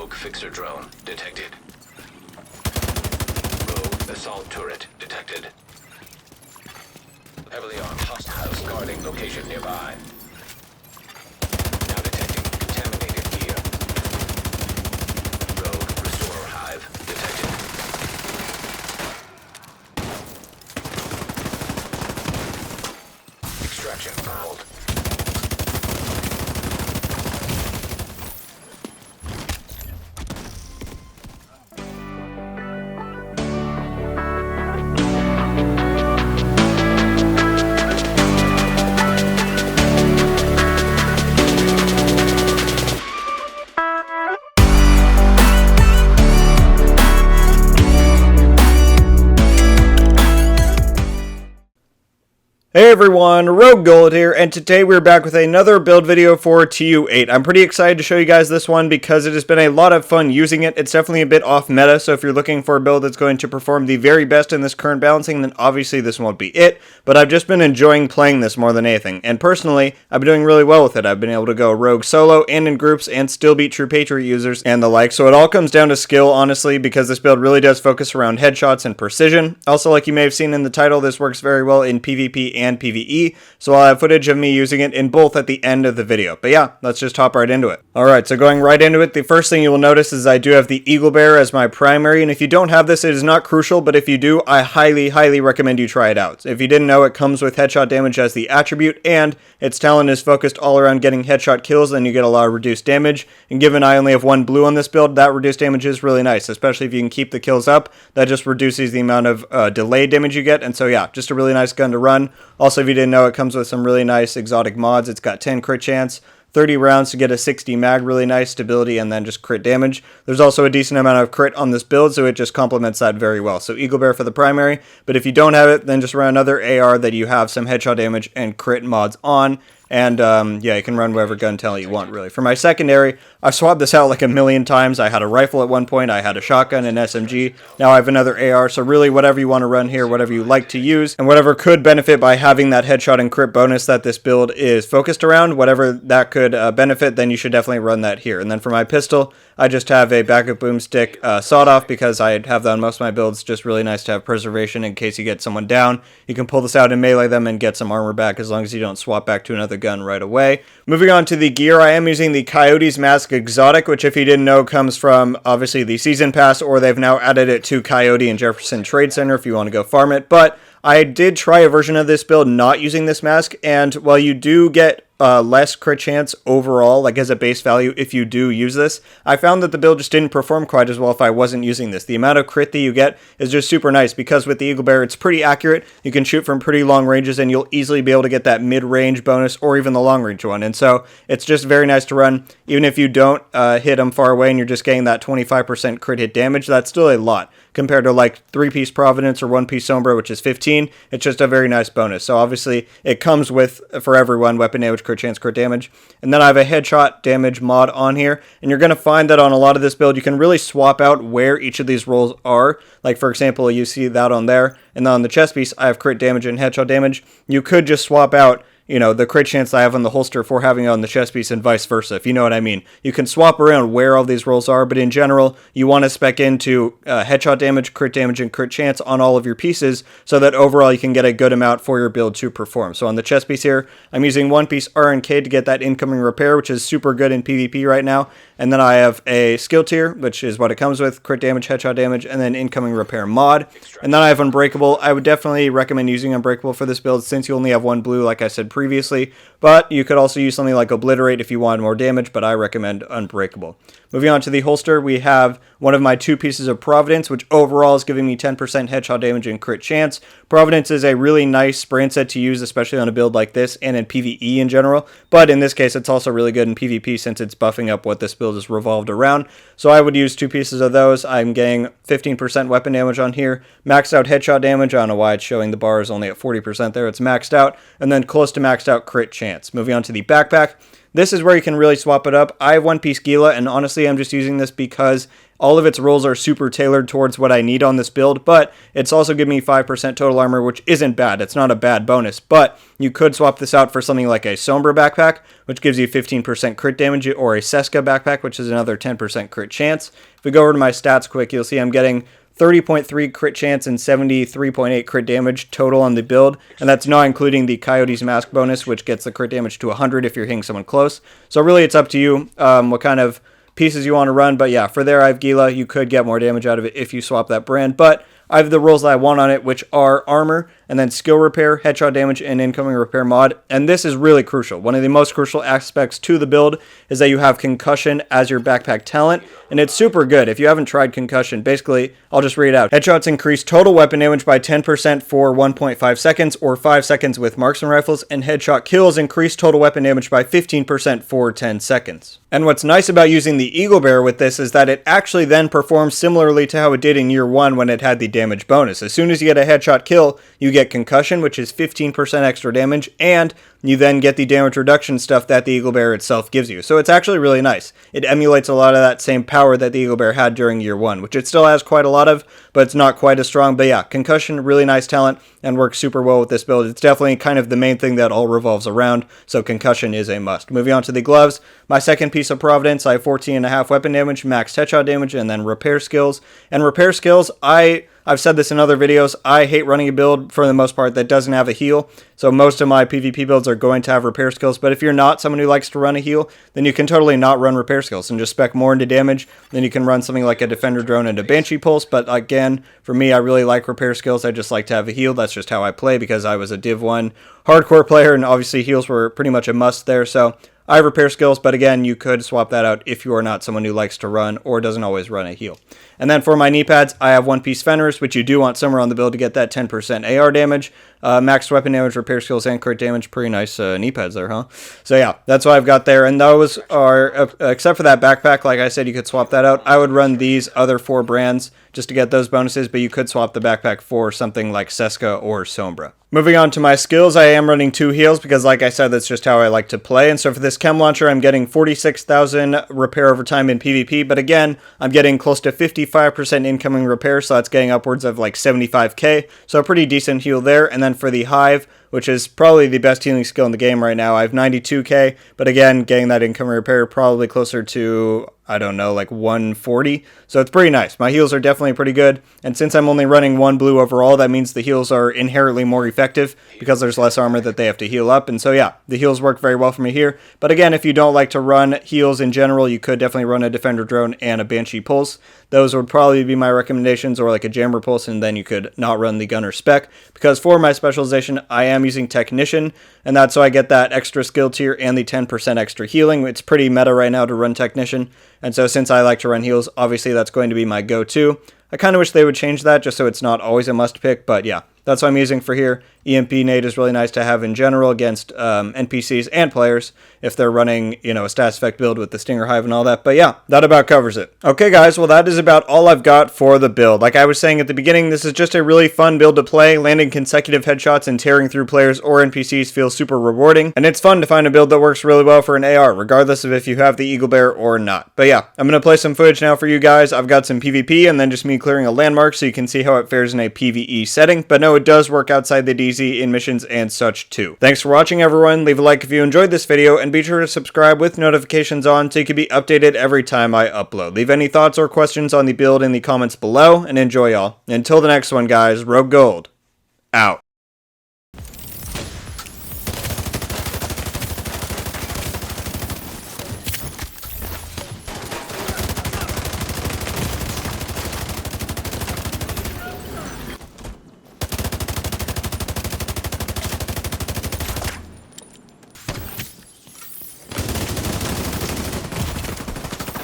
Rogue fixer drone detected. Rogue assault turret detected. Heavily armed hostiles guarding location nearby. Now detecting contaminated gear. Rogue restorer hive detected. Extraction called. Hey everyone, RogueGold here, and today we're back with another build video for TU8. I'm pretty excited to show you guys this one because it has been a lot of fun using it. It's definitely a bit off meta, so if you're looking for a build that's going to perform the very best in this current balancing, then obviously this won't be it. But I've just been enjoying playing this more than anything, and personally, I've been doing really well with it. I've been able to go rogue solo and in groups and still beat True Patriot users and the like, so it all comes down to skill, honestly, because this build really does focus around headshots and precision. Also, like you may have seen in the title, this works very well in PvP and PvE, so I'll have footage of me using it in both at the end of the video. But yeah, let's just hop right into it. Alright, so going right into it, the first thing you will notice is I do have the Eagle Bear as my primary, and if you don't have this, it is not crucial, but if you do, I highly recommend you try it out. If you didn't know, it comes with headshot damage as the attribute, and its talent is focused all around getting headshot kills, then you get a lot of reduced damage, and given I only have one blue on this build, that reduced damage is really nice, especially if you can keep the kills up. That just reduces the amount of delayed damage you get, and so yeah, just a really nice gun to run. Also, if you didn't know, it comes with some really nice exotic mods. It's got 10 crit chance, 30 rounds to get a 60 mag, really nice stability, and then just crit damage. There's also a decent amount of crit on this build, so it just complements that very well. So Eagle Bear for the primary, but if you don't have it, then just run another AR that you have some headshot damage and crit mods on. And yeah, you can run whatever gun talent you want, really. For my secondary, I've swapped this out like a million times. I had a rifle at one point, I had a shotgun, an SMG, now I have another AR, so really whatever you want to run here, whatever you like to use, and whatever could benefit by having that headshot and crit bonus that this build is focused around, whatever that could benefit, then you should definitely run that here. And then for my pistol, I just have a backup boomstick sawed-off because I have that on most of my builds. Just really nice to have preservation in case you get someone down. You can pull this out and melee them and get some armor back as long as you don't swap back to another gun right away. Moving on to the gear, I am using the Coyote's Mask Exotic, which if you didn't know comes from obviously the Season Pass, or they've now added it to Coyote and Jefferson Trade Center if you want to go farm it. But I did try a version of this build not using this mask, and while you do get less crit chance overall, like as a base value, if you do use this, I found that the build just didn't perform quite as well if I wasn't using this. The amount of crit that you get is just super nice because with the Eagle Bear, it's pretty accurate. You can shoot from pretty long ranges and you'll easily be able to get that mid-range bonus or even the long-range one. And so it's just very nice to run. Even if you don't hit them far away and you're just getting that 25% crit hit damage, that's still a lot. Compared to like 3-piece Providence or 1-piece Sombra, which is 15, it's just a very nice bonus. So obviously it comes with, for everyone, weapon damage, crit chance, crit damage. And then I have a headshot damage mod on here, and you're going to find that on a lot of this build, you can really swap out where each of these rolls are. Like for example, you see that on there, and then on the chest piece, I have crit damage and headshot damage. You could just swap out, you know, the crit chance I have on the holster for having it on the chest piece and vice versa, if you know what I mean. You can swap around where all these rolls are, but in general, you want to spec into headshot damage, and crit chance on all of your pieces so that overall you can get a good amount for your build to perform. So on the chest piece here, I'm using 1-piece RNK to get that incoming repair, which is super good in PvP right now. And then I have a skill tier, which is what it comes with, crit damage, headshot damage, and then incoming repair mod. And then I have Unbreakable. I would definitely recommend using Unbreakable for this build since you only have one blue, like I said previously, but you could also use something like Obliterate if you wanted more damage, but I recommend Unbreakable. Moving on to the holster, we have one of my 2 pieces of Providence, which overall is giving me 10% headshot damage and crit chance. Providence is a really nice brand set to use, especially on a build like this and in PvE in general, but in this case it's also really good in PvP since it's buffing up what this build is revolved around. So I would use 2 pieces of those. I'm getting 15% weapon damage on here, maxed out headshot damage. I don't know why it's showing the bar is only at 40% there, it's maxed out, and then close to maxed out crit chance. Moving on to the backpack. This is where you can really swap it up. I have 1-piece Gila, and honestly, I'm just using this because All of its rolls are super tailored towards what I need on this build, but it's also giving me 5% total armor, which isn't bad. It's not a bad bonus, but you could swap this out for something like a Sombra backpack, which gives you 15% crit damage, or a Seska backpack, which is another 10% crit chance. If we go over to my stats quick, you'll see I'm getting 30.3 crit chance and 73.8 crit damage total on the build, and that's not including the Coyote's Mask bonus, which gets the crit damage to 100 if you're hitting someone close. So really it's up to you what kind of pieces you want to run, but yeah, for there I have Gila. You could get more damage out of it if you swap that brand, but I have the rolls that I want on it, which are armor, and then skill repair, headshot damage, and incoming repair mod. And this is really crucial. One of the most crucial aspects to the build is that you have concussion as your backpack talent, and it's super good. If you haven't tried concussion, basically, I'll just read it out. Headshots increase total weapon damage by 10% for 1.5 seconds, or 5 seconds with marksman rifles, and headshot kills increase total weapon damage by 15% for 10 seconds. And what's nice about using the Eagle Bear with this is that it actually then performs similarly to how it did in year 1 when it had the damage bonus. As soon as you get a headshot kill, you get concussion, which is 15% extra damage, and you then get the damage reduction stuff that the Eagle Bear itself gives you. So it's actually really nice. It emulates a lot of that same power that the Eagle Bear had during year 1, which it still has quite a lot of, but it's not quite as strong. But yeah, concussion, really nice talent, and works super well with this build. It's definitely kind of the main thing that all revolves around, so concussion is a must. Moving on to the gloves, my second piece of Providence, I have 14.5 weapon damage, max headshot damage, and then repair skills. And repair skills, I've said this in other videos, I hate running a build for the most part that doesn't have a heal. So most of my PvP builds are going to have repair skills, but if you're not someone who likes to run a heal, then you can totally not run repair skills and just spec more into damage. Then you can run something like a Defender Drone and a Banshee Pulse, but again, for me, I really like repair skills. I just like to have a heal. That's just how I play because I was a Div 1 hardcore player, and obviously heals were pretty much a must there, so I have repair skills, but again, you could swap that out if you are not someone who likes to run or doesn't always run a heal. And then for my knee pads, I have one-piece fenders, which you do want somewhere on the build to get that 10% AR damage, max weapon damage, repair skills, and crit damage. Pretty nice knee pads there, huh? So yeah, that's what I've got there. And those are, except for that backpack, like I said, you could swap that out. I would run these other 4 brands just to get those bonuses, but you could swap the backpack for something like Seska or Sombra. Moving on to my skills, I am running 2 heals because, like I said, that's just how I like to play. And so for this chem launcher, I'm getting 46,000 repair over time in PvP. But again, I'm getting close to 55% incoming repair, so that's getting upwards of like 75k. So a pretty decent heal there. And then for the hive, which is probably the best healing skill in the game right now, I have 92k. But again, getting that incoming repair probably closer to, I don't know, like 140. So it's pretty nice. My heals are definitely pretty good. And since I'm only running 1 blue overall, that means the heals are inherently more effective because there's less armor that they have to heal up. And so yeah, the heals work very well for me here. But again, if you don't like to run heals in general, you could definitely run a Defender Drone and a Banshee Pulse. Those would probably be my recommendations, or like a Jammer Pulse, and then you could not run the Gunner spec. Because for my specialization, I am using Technician, and that's so I get that extra skill tier and the 10% extra healing. It's pretty meta right now to run Technician, and so since I like to run heals, obviously that's going to be my go-to. I kind of wish they would change that just so it's not always a must pick, but yeah, that's what I'm using for here. EMP nade is really nice to have in general against NPCs and players if they're running, you know, a stats effect build with the Stinger Hive and all that. But yeah, that about covers it. Okay guys, well that is about all I've got for the build. Like I was saying at the beginning, this is just a really fun build to play. Landing consecutive headshots and tearing through players or NPCs feels super rewarding, and it's fun to find a build that works really well for an AR, regardless of if you have the Eagle Bear or not. But yeah, I'm going to play some footage now for you guys. I've got some PvP and then just me clearing a landmark so you can see how it fares in a PvE setting. But no, it does work outside the DZ in missions and such too. Thanks for watching everyone. Leave a like if you enjoyed this video, and be sure to subscribe with notifications on so you can be updated every time I upload. Leave any thoughts or questions on the build in the comments below, and enjoy y'all. Until the next one guys, RogueGold out.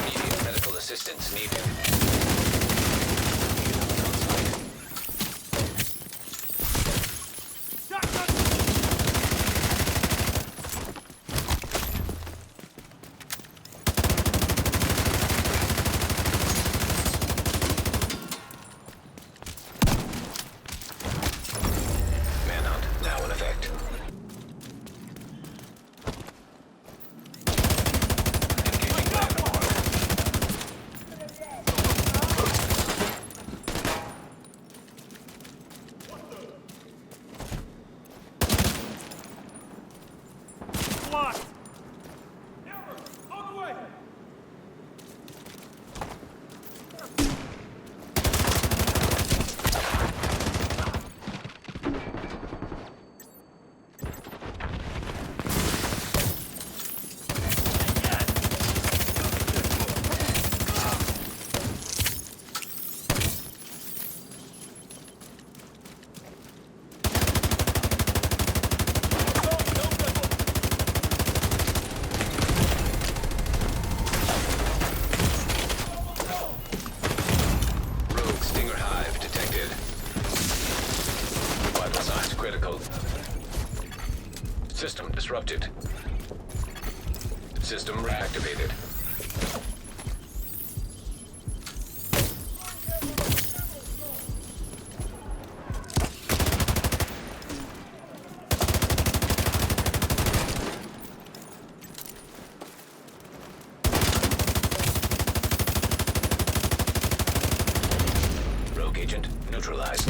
Immediate medical assistance needed. Manhunt now in effect. Engaging landmark. disrupted. System reactivated. Rogue agent neutralized.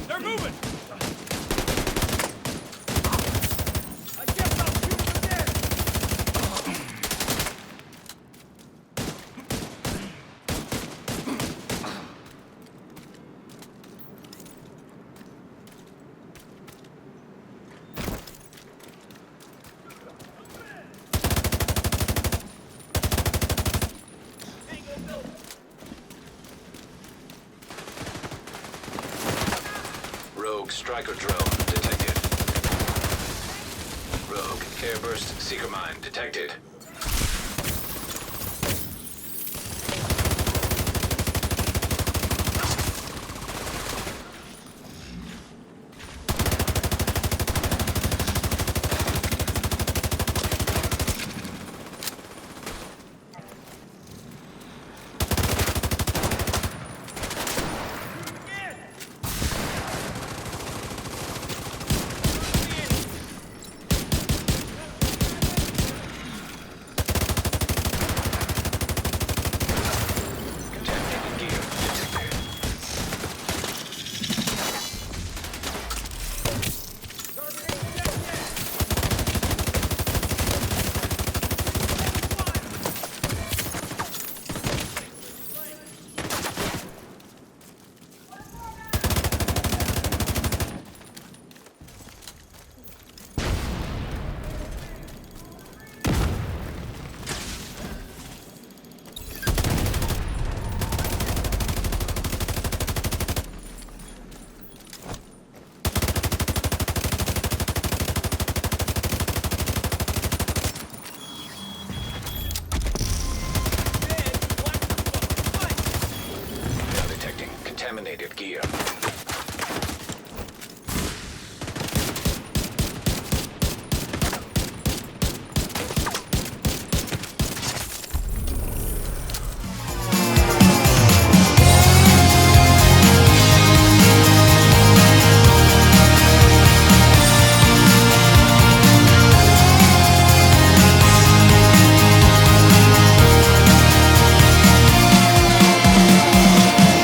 They're moving! I guess I'll shoot from there! Rogue striker drone detected. Rogue airburst seeker mine detected. Contaminated gear detected. Now detecting contaminated gear.